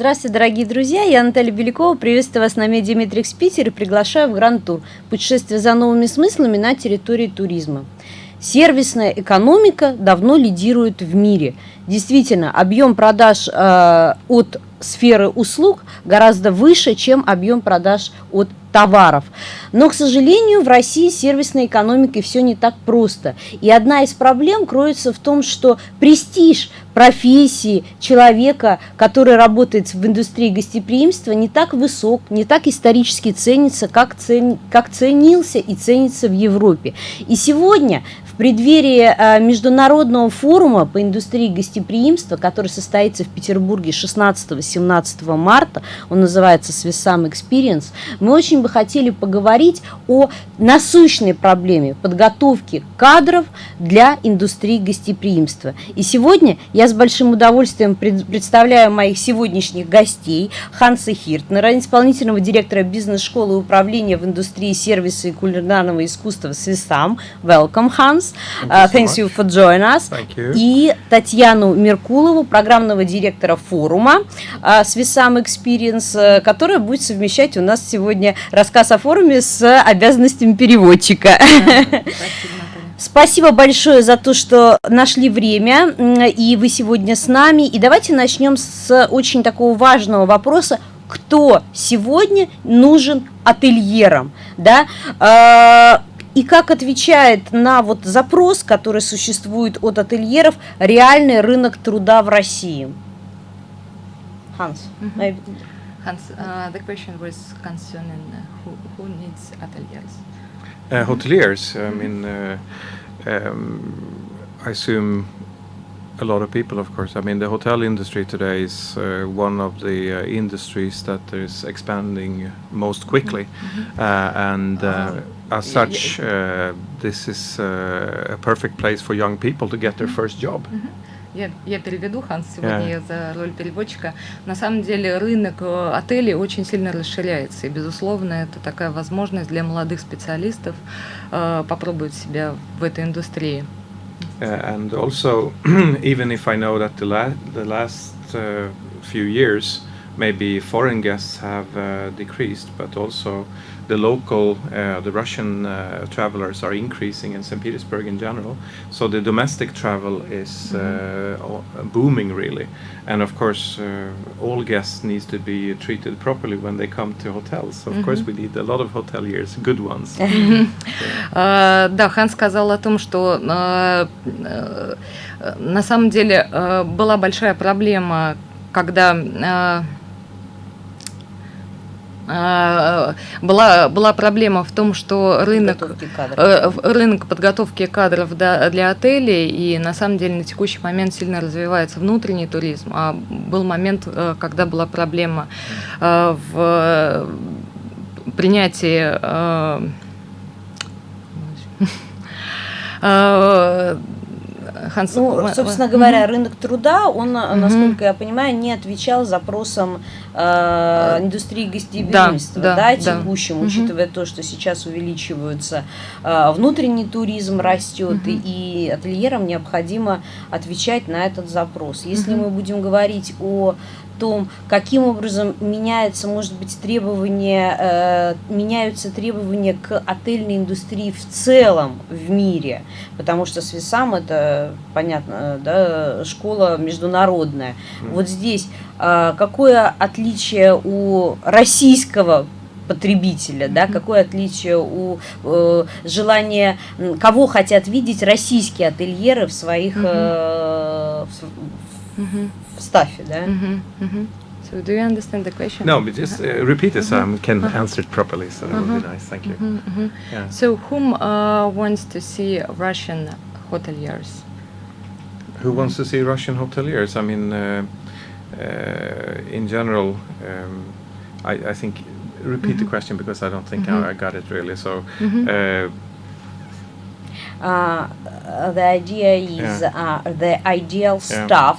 Здравствуйте, дорогие друзья, я Наталья Белякова, приветствую вас на Медиаметрикс Питер и приглашаю в Гранд-тур «Путешествие за новыми смыслами на территории туризма». Сервисная экономика давно лидирует в мире. Действительно, объем продаж от сферы услуг гораздо выше, чем объем продаж от товаров. Но, к сожалению, в России с сервисной экономикой все не так просто. И одна из проблем кроется в том, что престиж профессии человека, который работает в индустрии гостеприимства, не так высок, не так исторически ценится, как ценился и ценится в Европе. И сегодня, в преддверии Международного форума по индустрии гостеприимства, который состоится в Петербурге 16-17 марта, он называется Swissam Experience, мы очень бы хотели поговорить о насущной проблеме подготовки кадров для индустрии гостеприимства. И сегодня я с большим удовольствием представляю моих сегодняшних гостей: Ханса Хиртнера, исполнительного директора бизнес-школы управления в индустрии сервиса и кулинарного искусства Swissam. Welcome, Hans. Thanks you for joining us. И Татьяну Меркулову, программного директора форума Swissam Experience, которая будет совмещать у нас сегодня рассказ о форуме с обязанностями переводчика. Спасибо большое за то, что нашли время, и вы сегодня с нами. И давайте начнем с очень такого важного вопроса: кто сегодня нужен ательерам, да? И как отвечает на вот запрос, который существует от ательеров, реальный рынок труда в России? Hans, maybe. Hans, the question was concerning who needs ateliers. Hoteliers, I mean, I assume a lot of people, of course. I mean, the hotel industry today is one of the industries that is expanding most quickly, and as such, this is a perfect place for young people to get their first job. Я переведу, Ханс, сегодня я за роль переводчика. На самом деле рынок отелей очень сильно расширяется, и, безусловно, это такая возможность для молодых специалистов попробовать себя в этой индустрии. And also, even if I know that the last few years, maybe foreign guests have decreased, but also the local, the Russian travelers are increasing in St. Petersburg in general. So the domestic travel is booming really. And of course, all guests need to be treated properly when they come to hotels. So of course, we need a lot of hoteliers, good ones. Да, Хан сказал о том, что на самом деле была большая проблема, когда была проблема в том, что рынок подготовки кадров для отелей, и на самом деле на текущий момент сильно развивается внутренний туризм, а был момент, когда была проблема в принятии собственно говоря, рынок труда, он, насколько я понимаю, не отвечал запросам индустрии гостеприимства, текущим, учитывая то, что сейчас увеличиваются внутренний туризм, растет, и ательерам необходимо отвечать на этот запрос. Если мы будем говорить о том, каким образом меняются, может быть, меняются требования к отельной индустрии в целом в мире, потому что Swissam — это, понятно, да, школа международная. Вот здесь какое отличие у российского потребителя, да, какое отличие у желания, кого хотят видеть российские ательеры в своих в стафе, да? So do you understand the question? No, but just repeat it so I can answer it properly. So that would be nice. Thank you. Yeah. So whom wants to see Russian hoteliers? Who wants to see Russian hoteliers? I mean, in general, I think repeat the question because I don't think I got it really. So. The idea is the ideal staff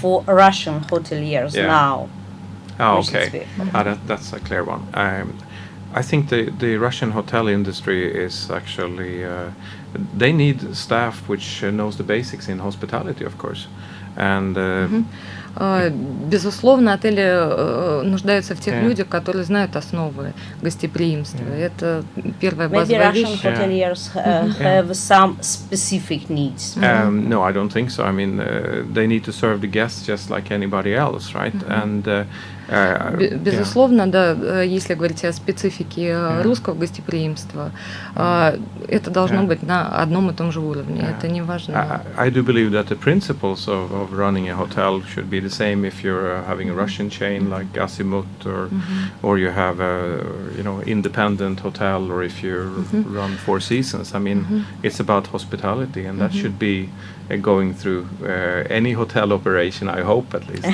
for Russian hoteliers now. Oh, okay. That's a clear one. I think the Russian hotel industry is actually, they need staff which knows the basics in hospitality, of course. And безусловно, отели нуждаются в тех людях, которые знают основы гостеприимства. Это первая базовая вещь. Maybe Russian hoteliers have some specific needs. No, I don't think so. I mean, they need to serve the guests just like anybody else, right? And безусловно, да, если говорить о специфике русского гостеприимства, это должно быть на одном и том же уровне. Это не важно. I do believe that the principles of running a hotel should be the same if you're having a Russian chain like Azimut, or you have a independent hotel, or if you run Four Seasons. I mean, it's about hospitality, and that should be going through any hotel operation, I hope, at least.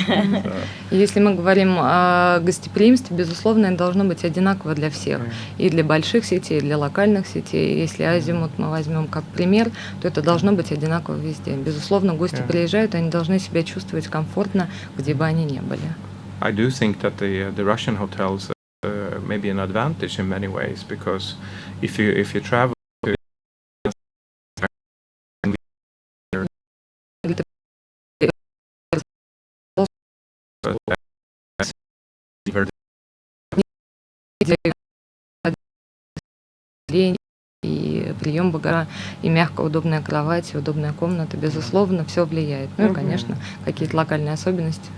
Если мы говорим о гостеприимстве, безусловно, это должно быть одинаково для всех. И для больших сетей, и для локальных сетей. Если Азимут мы возьмем как пример, то это должно быть одинаково везде. Безусловно, гости приезжают, они должны себя чувствовать комфортно, где бы они ни были. I do think that the Russian hotels may be an advantage in many ways, because if you travel to и прием багажа, и мягкая, удобная кровать, и удобная комната, безусловно, все влияет. Ну и, конечно, какие-то локальные особенности.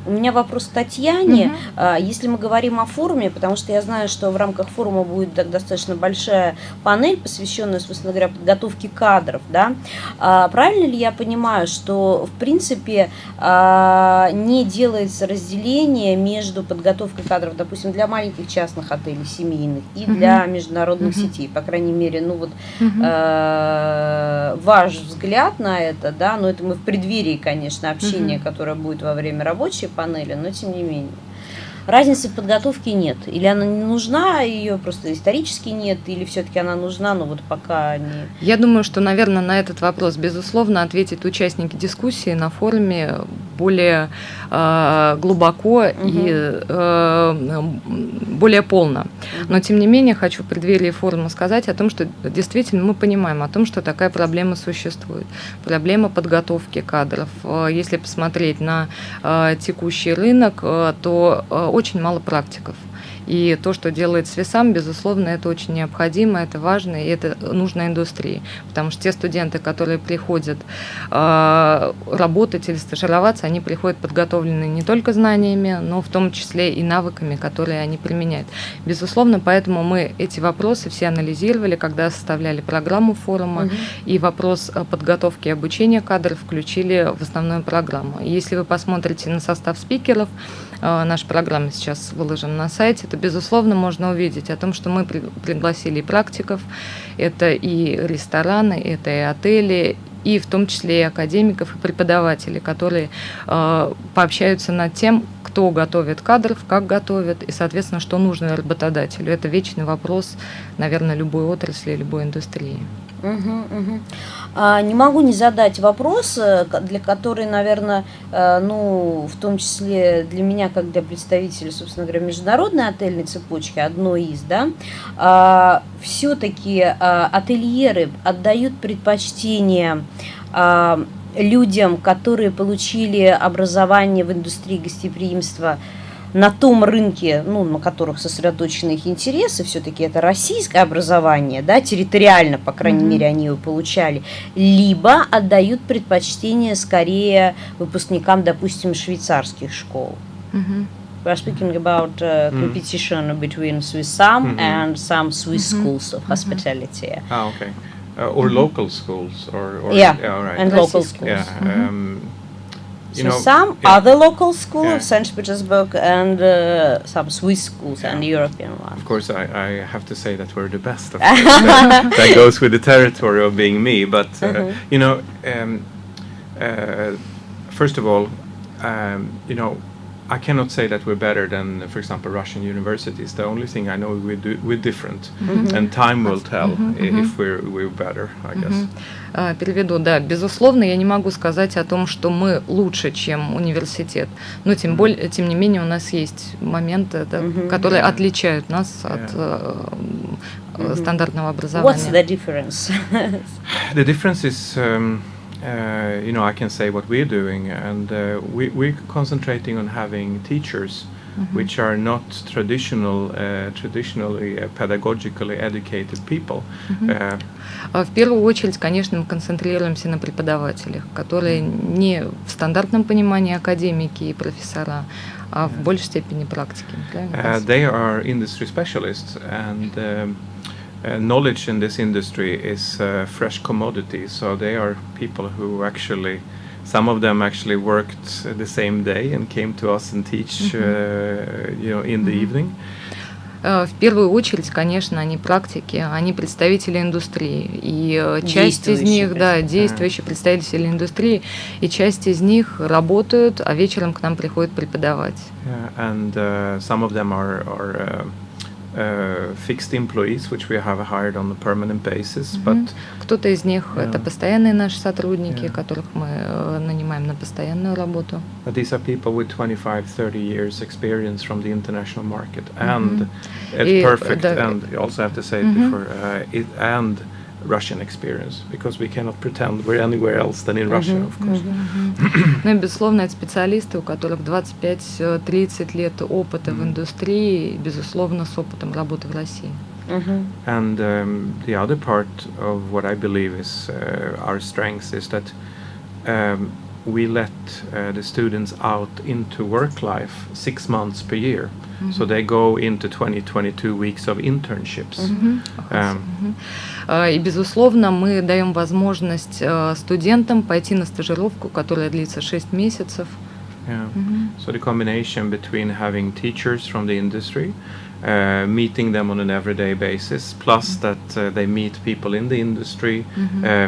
У меня вопрос к Татьяне. Если мы говорим о форуме, потому что я знаю, что в рамках форума будет достаточно большая панель, посвященная, собственно говоря, подготовке кадров, да? Правильно ли я понимаю, что, в принципе, не делается разделение между подготовкой кадров, допустим, для маленьких частных отелей, семейных, и для международных сетей? По крайней мере, ну вот ваш взгляд на это, да, но это мы в преддверии, конечно, общения, которое будет во время рабочей панели, но тем не менее. Разницы в подготовке нет. Или она не нужна, ее просто исторически нет, или все-таки она нужна, но вот пока не... Я думаю, что, наверное, на этот вопрос, безусловно, ответят участники дискуссии на форуме более глубоко и более полно. Но, тем не менее, хочу в преддверии форума сказать о том, что действительно мы понимаем о том, что такая проблема существует. Проблема подготовки кадров. Если посмотреть на текущий рынок, то очень мало практиков. И то, что делает Swissam, безусловно, это очень необходимо, это важно, и это нужно индустрии. Потому что те студенты, которые приходят работать или стажироваться, они приходят подготовленные не только знаниями, но в том числе и навыками, которые они применяют. Безусловно, поэтому мы эти вопросы все анализировали, когда составляли программу форума, и вопрос подготовки и обучения кадров включили в основную программу. Если вы посмотрите на состав спикеров, наша программа сейчас выложена на сайте, то, безусловно, можно увидеть о том, что мы пригласили и практиков, это и рестораны, это и отели, и в том числе и академиков, и преподавателей, которые пообщаются над тем, кто готовит кадров, как готовит, и, соответственно, что нужно работодателю. Это вечный вопрос, наверное, любой отрасли, любой индустрии. Не могу не задать вопрос, для которого, наверное, ну, в том числе для меня, как для представителя, собственно говоря, международной отельной цепочки, одной из, да, все-таки ательеры отдают предпочтение людям, которые получили образование в индустрии гостеприимства на том рынке, ну, на которых сосредоточены их интересы, все-таки это российское образование, да, территориально, по крайней мере, они его получали, либо отдают предпочтение скорее выпускникам, допустим, швейцарских школ. We are speaking about competition between Swissam and some Swiss schools of hospitality. Ah, okay. Or local schools, or yeah, right. and local schools. Yeah. So some other local schools of St. Petersburg and some Swiss schools and European ones. Of course, I have to say that we're the best. Of course. That goes with the territory of being me. But you know, first of all, you know, I cannot say that we're better than, for example, Russian universities. The only thing I know we're different, and time will tell if we're better, I guess. Переведу, да, безусловно, я не могу сказать о том, что мы лучше, чем университет, но тем не менее у нас есть моменты, да, которые отличают нас от стандартного образования. What's the difference? The difference is I can say what we're doing, and we're concentrating on having teachers which are not traditionally pedagogically educated people. В первую очередь, конечно, мы концентрируемся на преподавателях, которые не в стандартном понимании академики и профессора, а в большей степени практики. They are industry specialists, and knowledge in this industry is a fresh commodity. So they are people who actually, some of them actually worked the same day and came to us and teach, in the evening. В первую очередь, конечно, они практики, они представители индустрии, и часть из них, действующие представители индустрии, и часть из них работают, а вечером к нам приходят преподавать. And some of them are fixed employees, which we have hired on a permanent basis, but кто-то из них это постоянные наши сотрудники, которых мы нанимаем на постоянную работу. But these are people with 25-30 years experience from the international market, and it's perfect. And you also have to say it before, and Russian experience, because we cannot pretend we're anywhere else than in Russia, of course. Ну и, безусловно, это специалисты, у которых 25-30 лет опыта в индустрии, безусловно, с опытом работы в России. And the other part of what I believe is our strength is that we let the students out into work life 6 months per year. So they go into 20-22 weeks of internships. И, безусловно, мы даем возможность студентам пойти на стажировку, которая длится 6 месяцев. So the combination between having teachers from the industry, meeting them on an everyday basis, plus that they meet people in the industry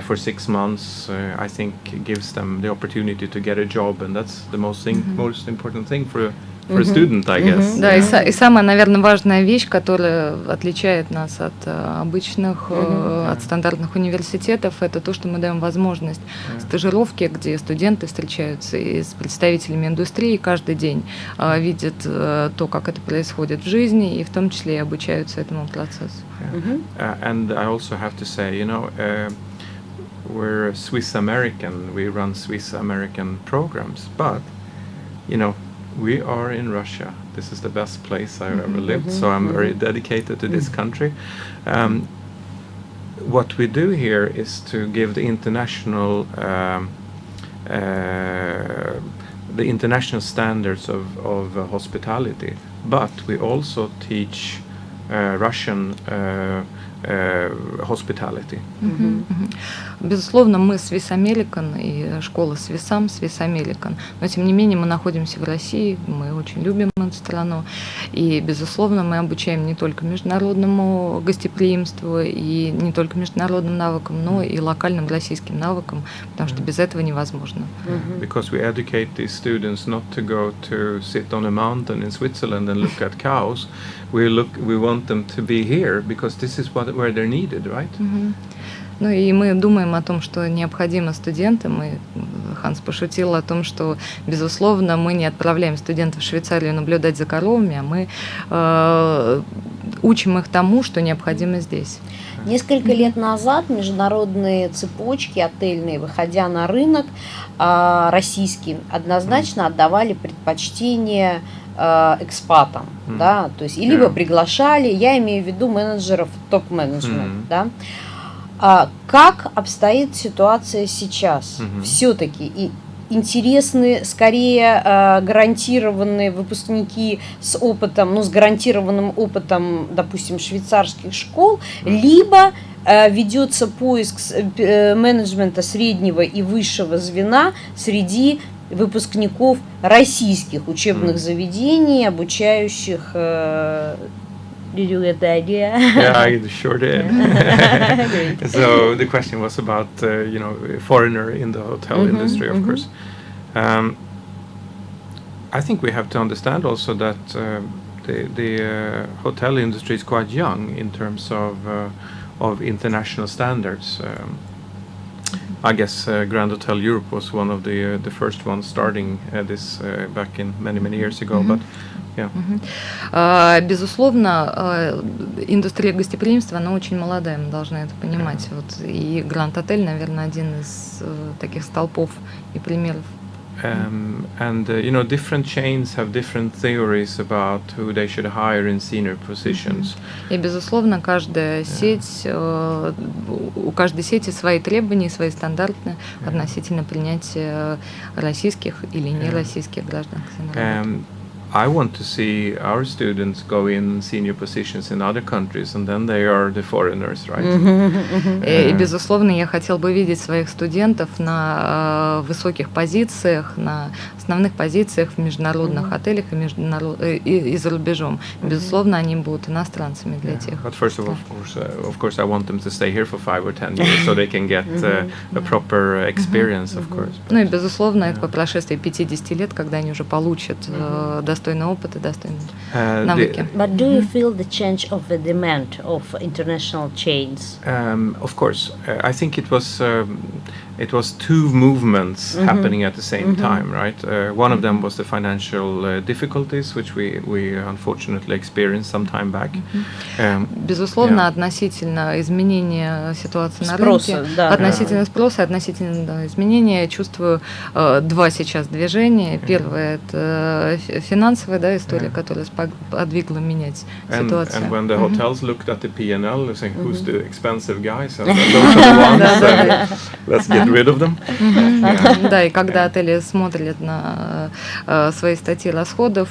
for 6 months, I think gives them the opportunity to get a job, and that's the most important thing for a student, I guess. Да, и самая, наверное, важная вещь, которая отличает нас от обычных, от стандартных университетов, это то, что мы даем возможность стажировки, где студенты встречаются и с представителями индустрии каждый день, видят то, как это происходит в жизни, и в том числе и обучаются этому процессу. And I also have to say, we're Swiss American, we run Swiss American programs, but, we are in Russia. This is the best place I've ever lived, so I'm very dedicated to this country. What we do here is to give the international standards of hospitality, but we also teach Russian hospitality. Безусловно, мы Swiss American и школа Swissam American, но тем не менее мы находимся в России, мы очень любим эту страну, и, безусловно, мы обучаем не только международному гостеприимству и не только международным навыкам, но и локальным российским навыкам, потому что без этого невозможно. Because we educate these students not to go to sit on a mountain in Switzerland and look at cows, we want them to be here because this is where they're needed, right? Ну и мы думаем о том, что необходимо студентам, и Ханс пошутил о том, что, безусловно, мы не отправляем студентов в Швейцарию наблюдать за коровами, а мы учим их тому, что необходимо здесь. Несколько лет назад международные цепочки отельные, выходя на рынок российский, однозначно отдавали предпочтение экспатам, да, то есть и либо приглашали, я имею в виду менеджеров, топ-менеджмент, да. Как обстоит ситуация сейчас? Все-таки и интересны скорее гарантированные выпупускники с опытом, с гарантированным опытом, допустим, швейцарских школ, либо ведется поиск менеджмента среднего и высшего звена среди выпускников российских учебных заведений, обучающих. Did you get the idea? Yeah, I sure did. So the question was about, foreigner in the hotel industry, of course. I think we have to understand also that the hotel industry is quite young in terms of international standards. I guess Grand Hotel Europe was one of the first ones starting this back in many years ago. But безусловно, индустрия гостеприимства, она очень молодая, мы должны это понимать. Вот, и Grand Hotel, наверное, один из таких столпов и примеров. Different chains have different theories about who they should hire in senior positions. И, безусловно, каждая сеть, у каждой сети свои требования, свои стандарты относительно принятия российских или нероссийских граждан. I want to see our students go in senior positions in other countries, and then they are the foreigners, right? И, безусловно, я хотел бы видеть своих студентов на высоких позициях, на основных позициях в международных отелях и за рубежом. Безусловно, они будут иностранцами для тех. But first of course, I want them to stay here for 5 or 10 years, so they can get a proper experience, of course. Ну и, безусловно, это по прошествии 50 лет, когда они уже получат достойный опыт и достойные навыки. But do you feel the change of the demand of international chains? Of course, I think it was two movements happening at the same time, right? One of them was the financial difficulties, which we unfortunately experienced some time back. Безусловно, относительно изменения ситуации на рынке, относительно спроса, относительно изменения, я чувствую два сейчас движения. Первое – это финансовая история, которая подвигла менять ситуацию. And when the hotels looked at the P&L, they said, who's the expensive guys? And those are the ones, let's get rid of them. Да, и когда отели смотрят на свои статьи расходов,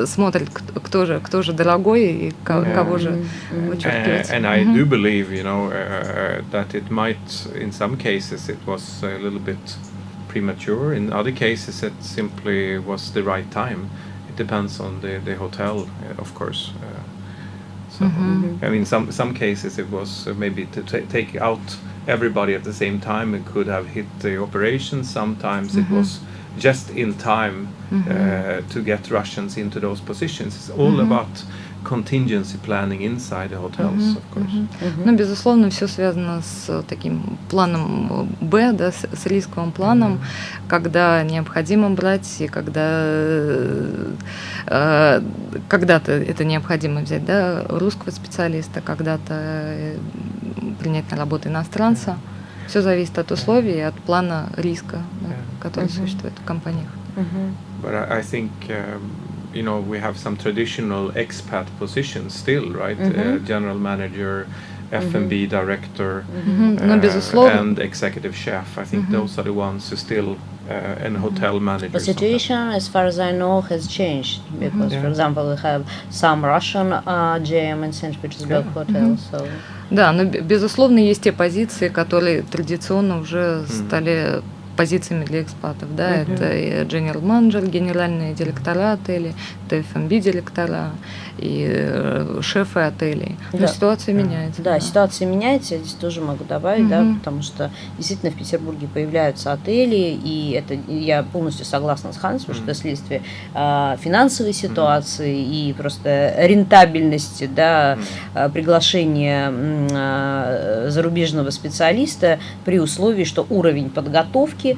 смотрят, кто же дорогой и кого же вычеркивать. And I do believe, that it might, in some cases, it was a little bit premature. In other cases, it simply was the right time. It depends on the hotel, of course. I mean, some cases it was maybe to take out everybody at the same time. It could have hit the operation. Sometimes it was just in time to get Russians into those positions. It's all about contingency planning inside the hotels, of course. Ну, безусловно, все связано с таким планом Б, да, с рисковым планом, когда необходимо брать, и когда когда-то это необходимо взять, да, русского специалиста, когда-то принять на работу иностранца. Все зависит от условий и от плана риска, да, который существует в компаниях. But I think we have some traditional expat positions still, right? General manager, F&B director, and executive chef. I think those are the ones who still and hotel managers. The situation, as far as I know, has changed because, for example, we have some Russian GM in St. Petersburg hotels. So. Да, но безусловно есть те позиции, которые традиционно уже стали позициями для экспатов, да, это general manager, генеральные директора отелей, это F&B директора и шефы отелей. Но ситуация меняется. Да, ситуация меняется, я здесь тоже могу добавить, да, потому что действительно в Петербурге появляются отели, и это я полностью согласна с Хансом, что это следствие финансовой ситуации и просто рентабельности, да, приглашения зарубежного специалиста при условии, что уровень подготовки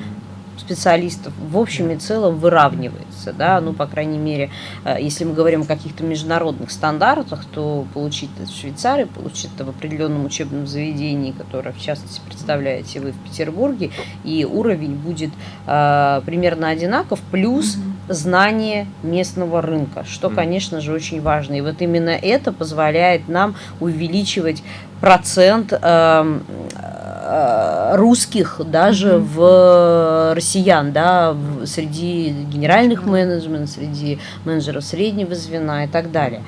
специалистов в общем и целом выравнивается, да, ну, по крайней мере, если мы говорим о каких-то международных стандартах, то получить это в Швейцарии, получить это в определенном учебном заведении, которое, в частности, представляете вы в Петербурге, и уровень будет примерно одинаков, плюс знание местного рынка, что, конечно же, очень важно. И вот именно это позволяет нам увеличивать процент русских даже в россиян, да, среди генеральных менеджментов, среди менеджеров среднего звена и так далее.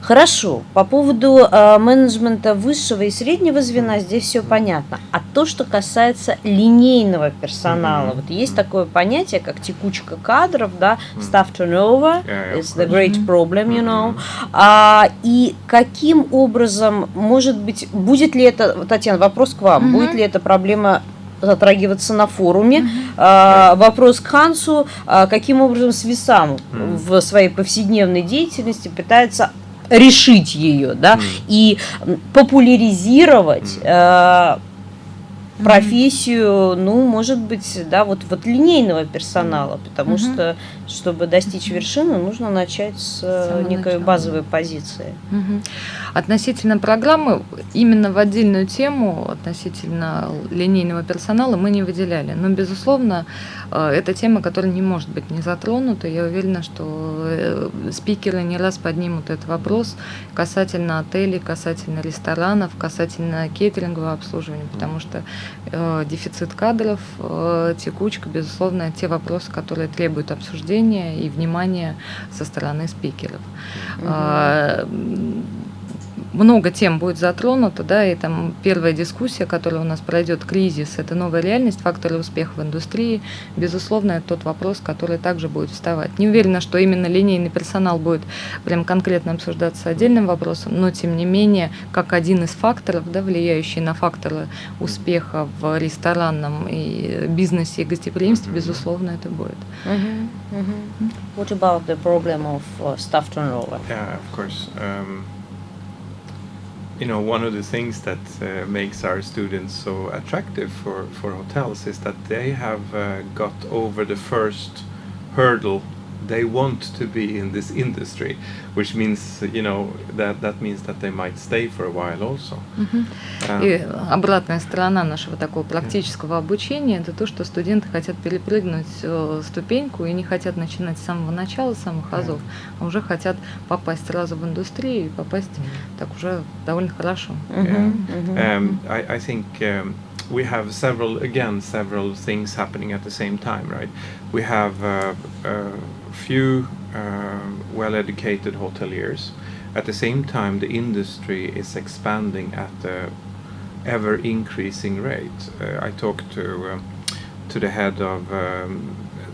Хорошо, по поводу менеджмента высшего и среднего звена здесь все понятно. А то, что касается линейного персонала, вот есть такое понятие, как текучка кадров, да, staff turnover, it's the great problem, you know. И каким образом, может быть, будет ли это, Татьяна, вопрос к вам, будет ли эта проблема затрагиваться на форуме? Вопрос к Хансу, каким образом Swissam в своей повседневной деятельности пытается решить ее, да, и популяризировать профессию, ну, может быть, да, вот линейного персонала, потому что, чтобы достичь вершины, нужно начать с некой базовой позиции. Относительно программы, именно в отдельную тему, относительно линейного персонала, мы не выделяли. Но, безусловно, это тема, которая не может быть не затронута. Я уверена, что спикеры не раз поднимут этот вопрос касательно отелей, касательно ресторанов, касательно кейтерингового обслуживания, потому что дефицит кадров, текучка, безусловно, те вопросы, которые требуют обсуждения и внимания со стороны спикеров. Много тем будет затронуто, да, и там первая дискуссия, которая у нас пройдет, кризис, это новая реальность, факторы успеха в индустрии, безусловно, это тот вопрос, который также будет вставать. Не уверена, что именно линейный персонал будет прям конкретно обсуждаться отдельным вопросом, но тем не менее, как один из факторов, да, влияющий на факторы успеха в ресторанном и бизнесе и гостеприимстве, безусловно, это будет. What about the problem of staff turnover? Yeah, of course. You know, one of the things that makes our students so attractive for hotels is that they have got over the first hurdle. They want to be in this industry, which means, you know, that means that they might stay for a while also. И обратная сторона нашего такого практического обучения – это то, что студенты хотят перепрыгнуть ступеньку и не хотят начинать с самого начала, с самых азов, а уже хотят попасть сразу в индустрию и попасть так уже довольно хорошо. I think we have several things happening at the same time, right? We have few well-educated hoteliers. At the same time, the industry is expanding at a ever-increasing rate. I talked to the head of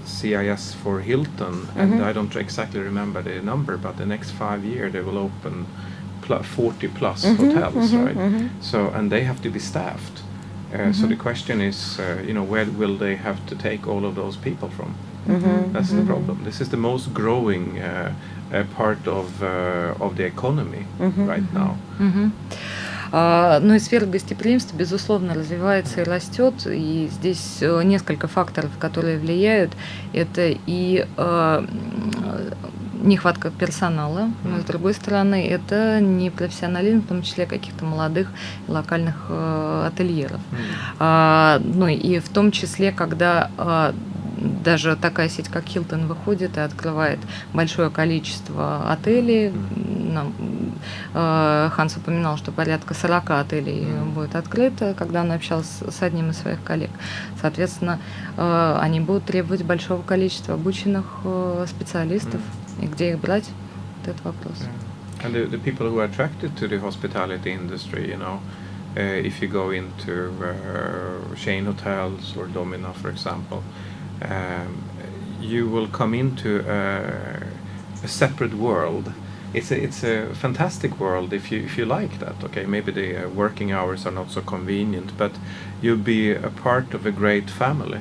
CIS for Hilton, and I don't exactly remember the number, but the next 5 years they will open 40 plus hotels, right? So, and they have to be staffed. So the question is, you know, where will they have to take all of those people from? That's the problem. This is the most growing part of the economy right now. Ну и сфера гостеприимства, безусловно, развивается и растет, и здесь несколько факторов, которые влияют. Это и нехватка персонала, но с другой стороны, это непрофессионализм, в том числе каких-то молодых локальных ательеров. Ну и в том числе, когда даже такая сеть, как Hilton, выходит и открывает большое количество отелей. Ханс упоминал, что порядка 40 отелей будет открыто, когда он общался с одним из своих коллег. Соответственно, они будут требовать большого количества обученных специалистов. И где их брать? Вот этот вопрос. And the people who are attracted to the hospitality industry, you know, if you go into chain hotels or Domina, for example, you will come into a separate world. It's a fantastic world if you like that. Okay, maybe the working hours are not so convenient, but you'll be a part of a great family,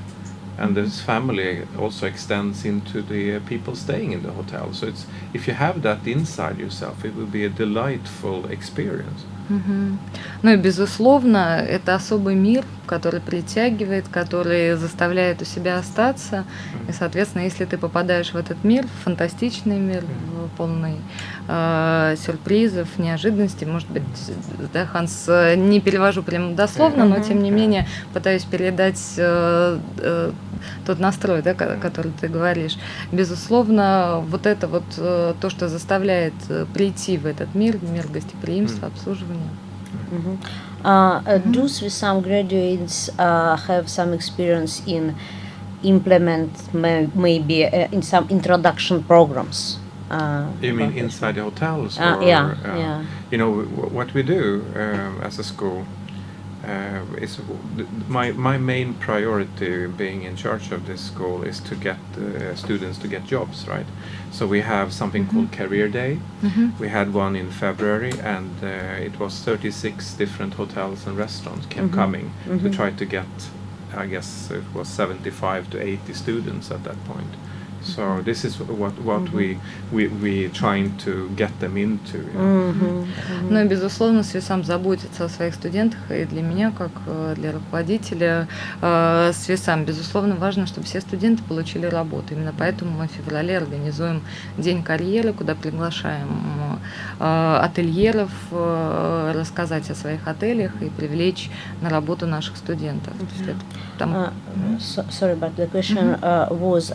and this family also extends into the people staying in the hotel. So it's, if you have that inside yourself, it will be a delightful experience. Ну и, безусловно, это особый мир, который притягивает, который заставляет у себя остаться. И, соответственно, если ты попадаешь в этот мир, в фантастичный мир, полный сюрпризов, неожиданностей, может быть, да, Ханс, не перевожу прямо дословно, но, тем не менее, пытаюсь передать тот настрой, да, который ты говоришь. Безусловно, вот это вот то, что заставляет прийти в этот мир гостеприимства, обслуживания. Do Swissam graduates have some experience in implement maybe in some introduction programs? You mean inside the hotels? Or, Yeah. You know, what we do as a school is my main priority being in charge of this school is to get students to get jobs, right? So we have something called Career Day. We had one in February, and it was 36 different hotels and restaurants kept coming to try to get, I guess it was 75 to 80 students at that point So this is what we trying to get them into. You know? Ну и, безусловно, Swissam заботится о своих студентах, и для меня, как для руководителя Swissam, безусловно, важно, чтобы все студенты получили работу. Именно поэтому мы в феврале организуем День карьеры, куда приглашаем ательеров рассказать о своих отелях и привлечь на работу наших студентов. Sorry, but the question was,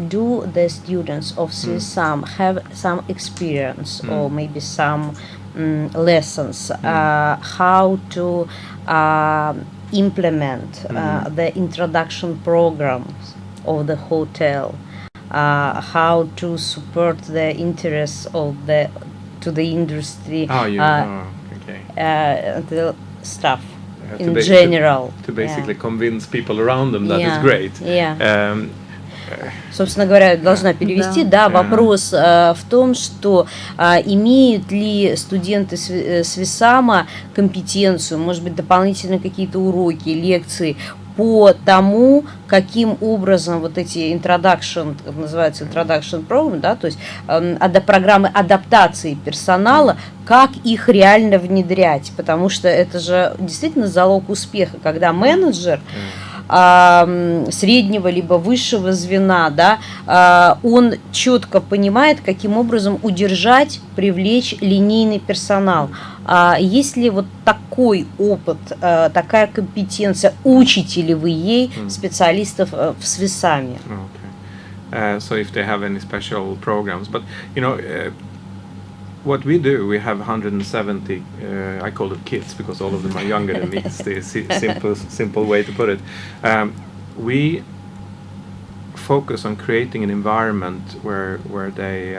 do the students of Swissam have some experience or maybe some lessons how to implement the introduction programs of the hotel, how to support the interests of to the industry, the staff in general. To basically convince people around them that it's great. Собственно говоря, должна перевести. Да, вопрос в том, что имеют ли студенты Swissam компетенцию, может быть, дополнительно какие-то уроки, лекции по тому, каким образом вот эти introduction, как называется introduction program, да, то есть программы адаптации персонала, как их реально внедрять, потому что это же действительно залог успеха, когда менеджер среднего либо высшего звена, да, он четко понимает, каким образом удержать, привлечь линейный персонал. Есть ли вот такой опыт, такая компетенция, учите ли вы ей специалистов в Swissam? So if they have any special programs, but you know, what we do, we have 170, I call it kids because all of them are younger than me. It's the simple way to put it. We focus on creating an environment where they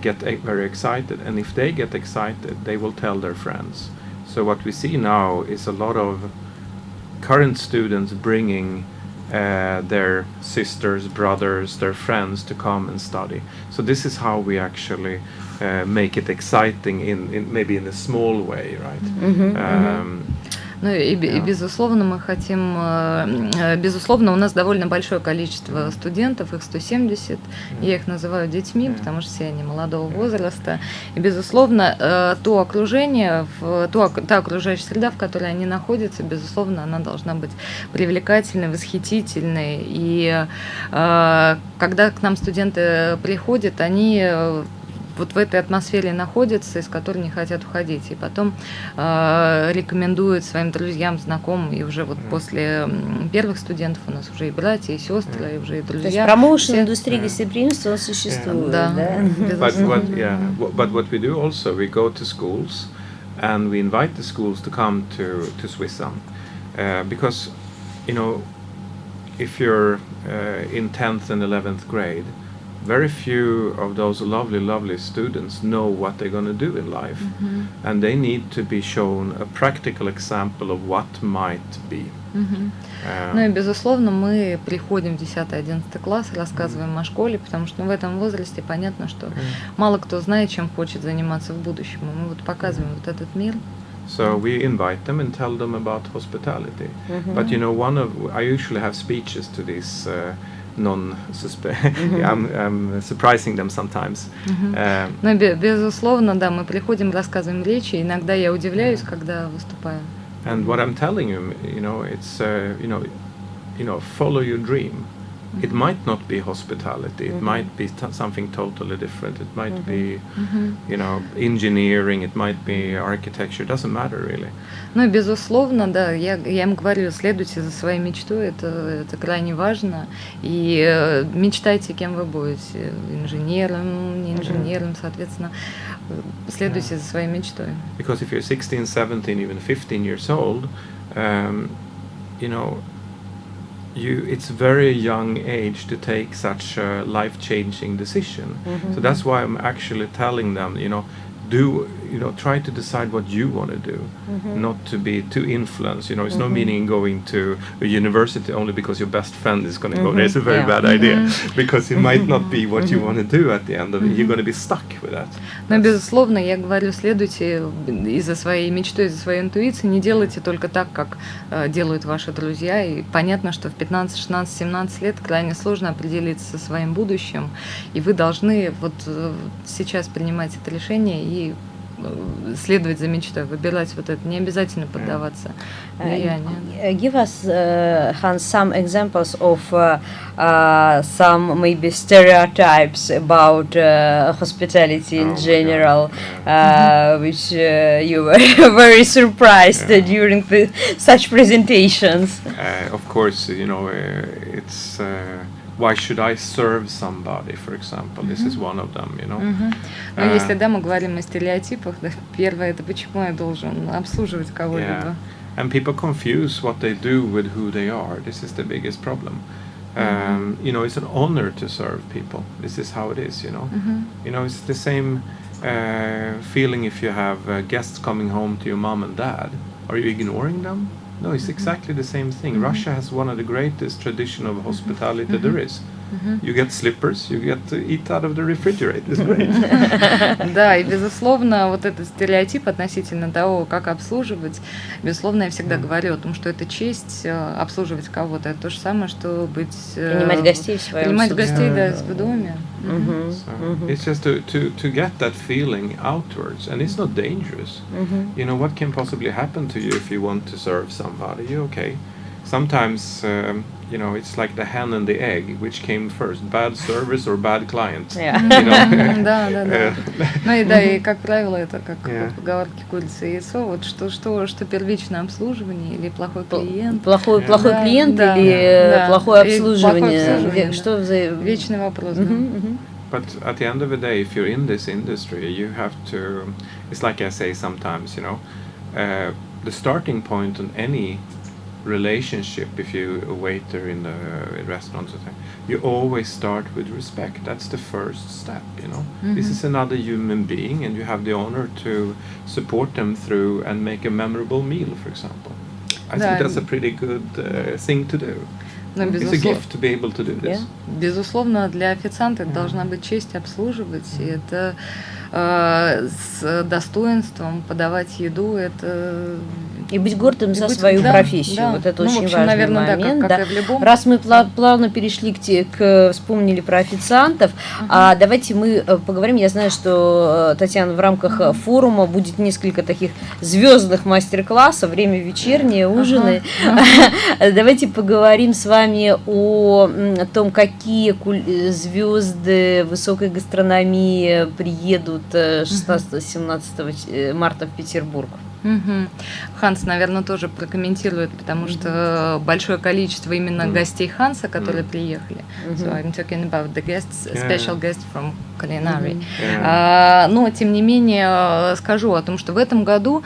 get very excited, and if they get excited, they will tell their friends. So what we see now is a lot of current students bringing their sisters, brothers, their friends to come and study. So this is how we actually make it exciting in maybe in a small way, right? Ну и безусловно, мы хотим, безусловно, у нас довольно большое количество студентов, их 170, я их называю детьми, потому что все они молодого возраста, и, безусловно, то окружение, та окружающая среда, в которой они находятся, безусловно, она должна быть привлекательной, восхитительной, и когда к нам студенты приходят, они вот в этой атмосфере находятся, из которой не хотят уходить. И потом рекомендуют своим друзьям, знакомым, и уже вот после первых студентов у нас уже и братья, и сестры, и уже и друзья. То есть промоушен индустрии гостеприимства существует, да? But what we do also, we go to schools and we invite the schools to come to Swissam. Because, you know, if you're in 10th and 11th grade, very few of those lovely students know what they're going to do in life, and they need to be shown a practical example of what might be. Ну и, безусловно, мы приходим в 10-11 класс, рассказываем о школе, потому что в этом возрасте понятно, что мало кто знает, чем хочет заниматься в будущем. И мы вот показываем вот этот мир. So we invite them and tell them about hospitality. But you know, I usually have speeches to these I'm surprising them sometimes. Но, безусловно, да, мы приходим, рассказываем речи, иногда я удивляюсь, когда выступаю. And what I'm telling you, you know, it's follow your dream. It might not be hospitality. It might be something totally different. It might be, you know, engineering. It might be architecture. It doesn't matter really. Ну, безусловно, да. Я им говорю, следуйте за своей мечтой. Это крайне важно. И мечтайте, кем вы будете. Инженером, не инженером, соответственно, следуйте за своей мечтой. Because if you're 16, 17, even 15 years old, you know, it's very young age to take such a life-changing decision. So that's why I'm actually telling them, you know, try to decide what you want to do, not to be too influenced. It's no meaning going to a university only because your best friend is going to go there. It's a very bad idea, because it might not be what you want to do at the end of it. You're going to be stuck with that. Но, безусловно, я говорю, следуйте из-за своей мечты, из-за своей интуиции, не делайте только так, как делают ваши друзья. И понятно, что в 15, 16, 17 лет крайне сложно определиться со своим будущим, и вы должны вот сейчас принимать это решение и следовать за мечтой, выбирать вот это, не обязательно поддаваться влиянию. Give us, Hans, some examples of some maybe stereotypes about hospitality in general, which you were very surprised during such presentations. Of course, it's why should I serve somebody, for example? This is one of them, Но если мы говорим о стереотипах, первое это почему я должен обслуживать кого-либо. And people confuse what they do with who they are. This is the biggest problem. It's an honor to serve people. This is how it is, It's the same feeling if you have guests coming home to your mom and dad. Are you ignoring them? No, it's exactly the same thing. Russia has one of the greatest tradition of hospitality there is. You get slippers, you get to eat out of the refrigerator. It's great. Да, и безусловно, вот этот стереотип относительно того, как обслуживать, безусловно, я всегда говорю о том, что это честь обслуживать кого-то. Это то же самое, что быть... Принимать гостей в своем Принимать гостей, да, в доме. It's just to get that feeling outwards, and it's not dangerous. What can possibly happen to you if you want to serve somebody? You're okay. Sometimes, it's like the hen and the egg, which came first, bad service or bad client. Да. Ну и да, и как правило, это как в поговорке курица и яйцо. Вот что первичное обслуживание или плохой клиент. Плохой клиент или плохое обслуживание. Что вечный вопрос. But at the end of the day, if you're in this industry, you have to. It's like I say sometimes, the starting point on any relationship, if you're a waiter in a restaurant, you always start with respect. That's the first step, This is another human being, and you have the honor to support them through and make a memorable meal, for example. I think that's a pretty good thing to do. It's a gift to be able to do this. Безусловно, для официанта это должна быть честь обслуживать, и это с достоинством подавать еду, это... И быть гордым за свою профессию. Вот это очень важный наверное, момент. Как и в любом. Раз мы плавно перешли вспомнили про официантов, давайте мы поговорим. Я знаю, что, Татьяна, в рамках форума будет несколько таких звездных мастер-классов, время вечернее, ужины. Давайте поговорим с вами о том, какие звезды высокой гастрономии приедут 16-17 марта в Петербург. Ханс, наверное, тоже прокомментирует, потому что большое количество именно гостей Ханса, которые приехали. So I'm talking about the guests, special guests from culinary. Но, тем не менее, скажу о том, что в этом году,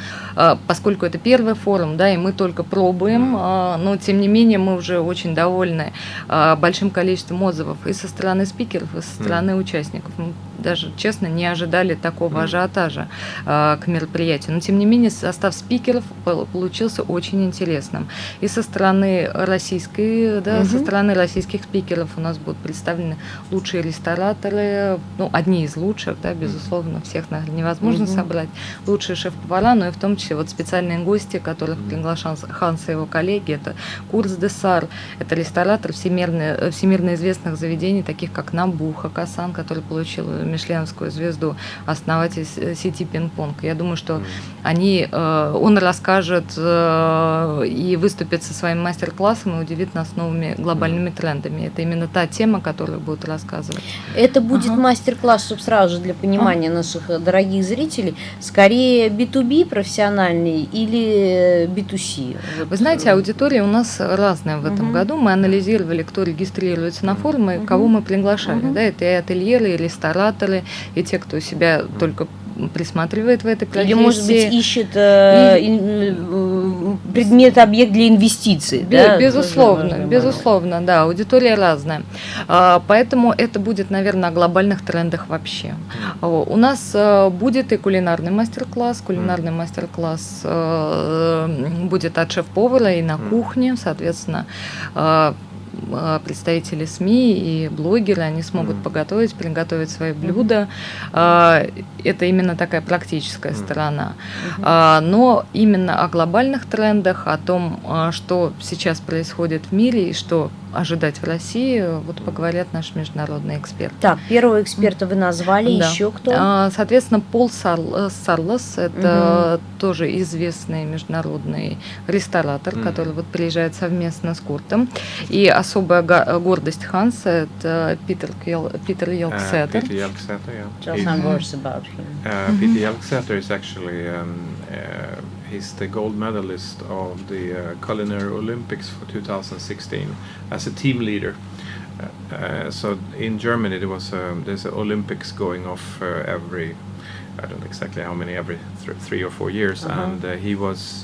поскольку это первый форум, да, и мы только пробуем, но, тем не менее, мы уже очень довольны большим количеством отзывов и со стороны спикеров, и со стороны участников. Мы даже, честно, не ожидали такого ажиотажа к мероприятию. Но, тем не менее, состав спикеров получился очень интересным. И со стороны российской, со стороны российских спикеров у нас будут представлены лучшие рестораторы, одни из лучших, да, безусловно, всех, наверное, невозможно собрать, лучшие шеф-повара, но и в том числе вот специальные гости, которых приглашал Ханс и его коллеги, это Курс де Сар, это ресторатор всемирно известных заведений, таких как Намбуха Касан, который получил мишленовскую звезду, основатель сети Пинг-понг. Я думаю, что он расскажет и выступит со своим мастер-классом и удивит нас новыми глобальными трендами. Это именно та тема, которую будет рассказывать. Это будет мастер-класс, чтобы сразу же для понимания наших дорогих зрителей, скорее B2B профессиональный или B2C? Вы знаете, аудитория у нас разная в этом году. Мы анализировали, кто регистрируется на форумы, кого мы приглашали. Да, это и ательеры, и рестораторы, и те, кто себя только присматривает в этой профессии. Или, может быть, ищет предмет, объект для инвестиций. Да? Безусловно, да, аудитория разная. Поэтому это будет, наверное, о глобальных трендах вообще. У нас будет и кулинарный мастер-класс. Кулинарный мастер-класс будет от шеф-повара и на кухне, соответственно, представители СМИ и блогеры, они смогут приготовить свои блюда. Это именно такая практическая сторона. Но именно о глобальных трендах, о том, что сейчас происходит в мире и что ожидать в России, вот поговорят наши международные эксперты. Так, первого эксперта вы назвали, еще кто? Соответственно, Пол Сарлос, это тоже известный международный ресторатор, который вот приезжает совместно с Куртом. И особая гордость Ханса – это Питер Елксетер. Peter Jelkseter, yeah. Tell some words about him. Peter Jelkseter is actually he's the gold medalist of the Culinary Olympics for 2016 as a team leader. So in Germany there's Olympics going off every, I don't know exactly how many, every 3 or 4 years, and he was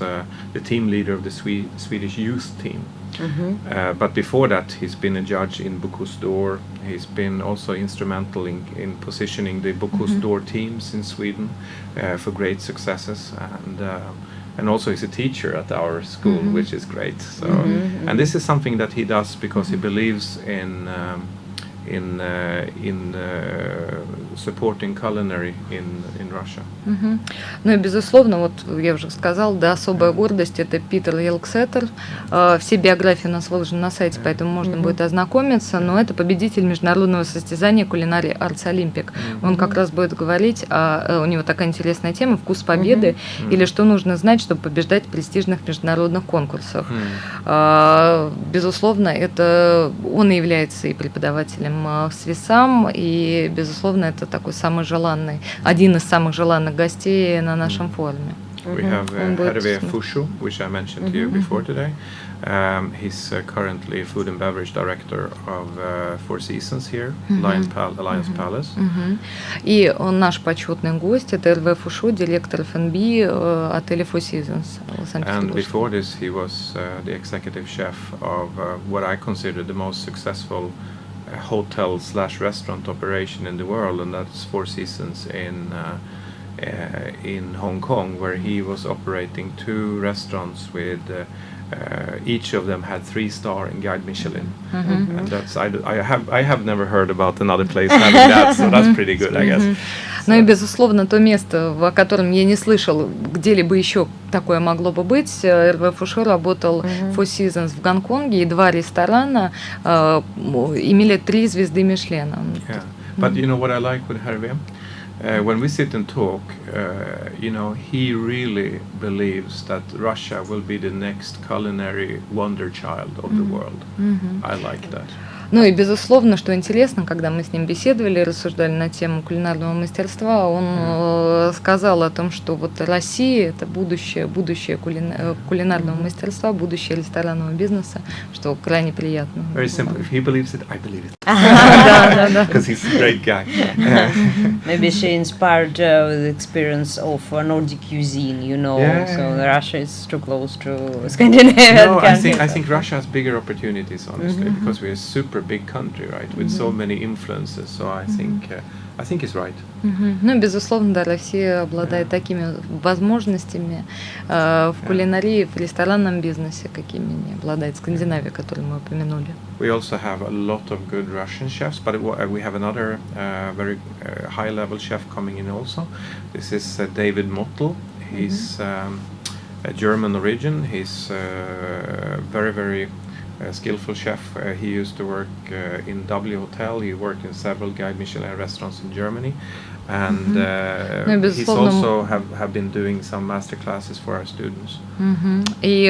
the team leader of the Swedish youth team. But before that, he's been a judge in Bocuse d'Or. He's been also instrumental in positioning the Bocuse d'Or teams in Sweden for great successes, and also he's a teacher at our school, which is great. So, and this is something that he does because he believes in supporting culinary in Russia. Ну и, безусловно, вот я уже сказала, да, особая гордость – это Питер Елксетер. Все биографии у нас выложены на сайте, поэтому можно будет ознакомиться, но это победитель международного состязания Culinary Arts Olympic. Он как раз будет говорить, у него такая интересная тема «Вкус победы» или что нужно знать, чтобы побеждать в престижных международных конкурсах. Безусловно, это он и является и преподавателем в Swissam, и, безусловно, это такой самый желанный, один из самых желанных гостей на нашем форуме. We have Hervé Fouchou, which I mentioned to you before today. He's currently food and beverage director of Four Seasons here, Alliance Palace. И он наш почетный гость, это Hervé Fouchou, директор F&B отеля Four Seasons. And before this, he was the executive chef of what I consider the most successful hotel/restaurant operation in the world, and that's Four Seasons in Hong Kong, where he was operating 2 restaurants with each of them had 3-star in Guide Michelin, and that's I have never heard about another place having that, so that's pretty good, I guess. Ну и, безусловно, то место, о котором я не слышал, где-либо еще такое могло бы быть. Hervé Fouchou работал Four Seasons в Гонконге, и 2 ресторана имели 3 звезды Мишлена. Yeah, but you know what I like with Hervé? When we sit and talk, you know, he really believes that Russia will be the next culinary wonder child of the world. I like that. Ну и, безусловно, что интересно, когда мы с ним беседовали, рассуждали на тему кулинарного мастерства, он сказал о том, что вот Россия – это будущее кулинарного мастерства, будущее ресторанного бизнеса, что крайне приятно. Very simple. If he believes it, I believe it. Да. Because he's a great guy. Maybe she inspired with the experience of Nordic cuisine, you know. So Russia is too close to Scandinavian. No, I think Russia has bigger opportunities, honestly, because we're a super big country, right, with so many influences. So I think he's right. Ну, безусловно, да, Россия обладает такими возможностями в кулинарии, в ресторанном бизнесе, какими не обладает Скандинавия, которую мы упомянули. We also have a lot of good Russian chefs, but we have another very high-level chef coming in also. This is David Mottel. He's a German origin. He's very, very skillful chef. He used to work in W Hotel. He worked in several Guide Michelin restaurants in Germany, and he's also have been doing some master classes for our students. И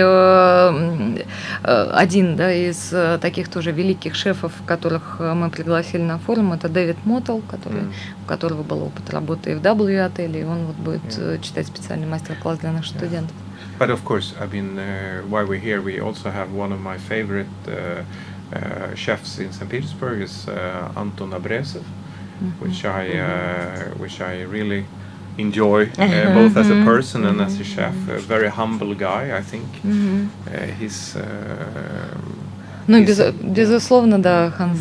один, да, из таких тоже великих шефов, которых мы пригласили на форум, это Дэвид Моттл, у которого был опыт работы и в W отеле, и он вот будет читать специальный мастер-класс для наших студентов. But of course, I mean, while we're here, we also have one of my favorite chefs in St. Petersburg is Anton Abresev, which I really enjoy both as a person and as a chef. A very humble guy, I think. He's ну, безусловно, да, Ханс,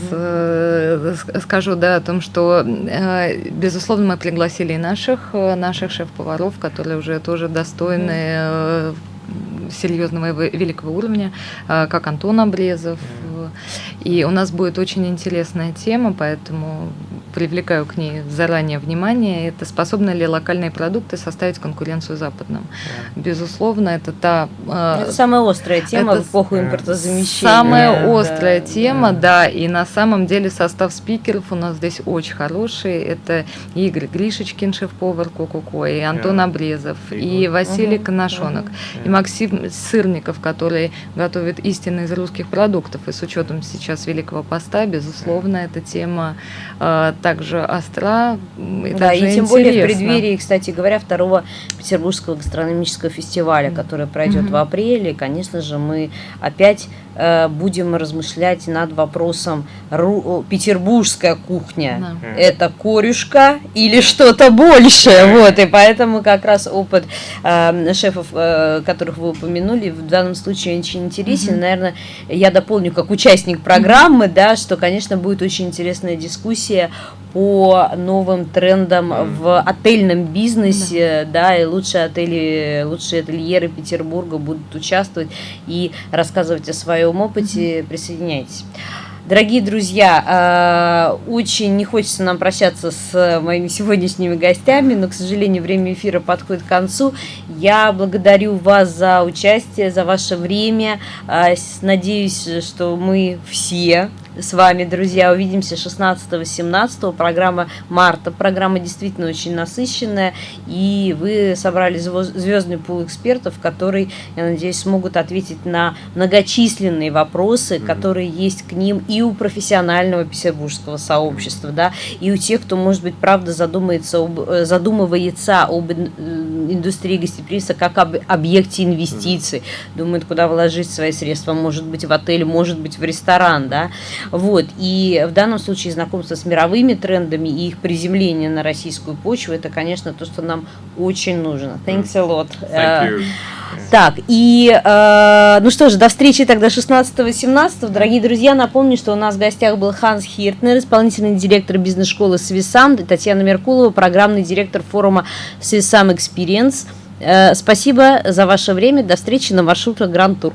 скажу, да, о том, что, безусловно, мы пригласили и наших шеф-поваров, которые уже тоже достойны серьезного и великого уровня, как Антон Обрезов. И у нас будет очень интересная тема, поэтому привлекаю к ней заранее внимание. Это способны ли локальные продукты составить конкуренцию западным? Безусловно, это это самая острая тема в эпоху импортозамещения. Самая острая тема, да. И на самом деле состав спикеров у нас здесь очень хороший. Это Игорь Гришечкин, шеф-повар Ко-Ко-Ко, и Антон Обрезов, и Василий Коношонок, и Максим Сырников, который готовит истинно из русских продуктов. И с учетом сейчас Великого Поста, безусловно, эта тема также остра и да, также и тем интересна. более в преддверии, кстати говоря, второго Петербургского гастрономического фестиваля, который пройдет в апреле. Конечно же, мы опять будем размышлять над вопросом: петербургская кухня это корюшка или что-то большее. Вот, и поэтому как раз опыт шефов, которых вы упомянули, в данном случае очень интересен. Наверное, я дополню как участник программы, да, что, конечно, будет очень интересная дискуссия по новым трендам в отельном бизнесе, да, и лучшие ательеры Петербурга будут участвовать и рассказывать о своем опыте. Присоединяйтесь. Дорогие друзья, очень не хочется нам прощаться с моими сегодняшними гостями, но, к сожалению, время эфира подходит к концу. Я благодарю вас за участие, за ваше время. Надеюсь, что мы все с вами, друзья, увидимся 16-17, программа марта. Программа действительно очень насыщенная, и вы собрали звездный пул экспертов, которые, я надеюсь, смогут ответить на многочисленные вопросы, которые есть к ним и у профессионального петербургского сообщества, да, и у тех, кто, может быть, правда задумывается об индустрии гостеприимства как об объекте инвестиций, думает, куда вложить свои средства, может быть, в отель, может быть, в ресторан, да. Вот, и в данном случае знакомство с мировыми трендами и их приземление на российскую почву, это, конечно, то, что нам очень нужно. Thanks a lot. Thank you. Так, и, ну что же, до встречи тогда 16-17. Дорогие друзья, напомню, что у нас в гостях был Ханс Хиртнер, исполнительный директор бизнес-школы Swissam, Татьяна Меркулова, программный директор форума Swissam Experience. Спасибо за ваше время. До встречи на маршруте Гранд Тур.